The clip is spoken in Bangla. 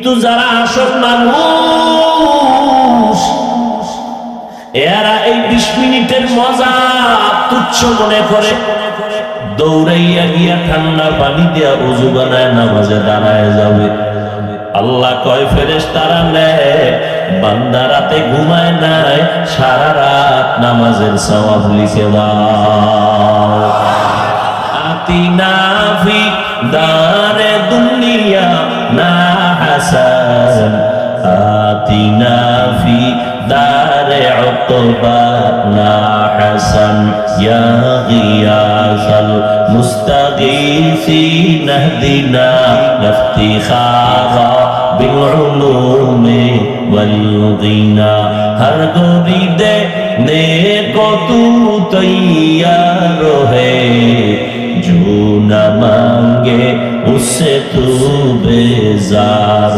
কিন্তু যারা আসল মানুষ এরা এই 20 মিনিটের মজা তুচ্ছ মনে করে দৌড়াইয়া গিয়া ঠান্ডা পানি দিয়া ওযু বানায় নামাজে দাঁড়ায় যাবে। আল্লাহ কয় ফেরেশতারা নেয় বান্দা রাতে ঘুমায় নাই, সারা রাত নামাজের সওয়াব লিখে দাও। আতিনা ফি দারে দুনিয়া না হাসান, আতিনা ফি দারে উকবা না হাসান, ইয়া গিয়াসাল মুস্তাগীসিন ইহদিনা ইফতিখারা বিল উলুমি ওয়াল গিনা। হর গরিদে নেকো তু তৈয়ার है, जो न मांगे उससे तू बेजार।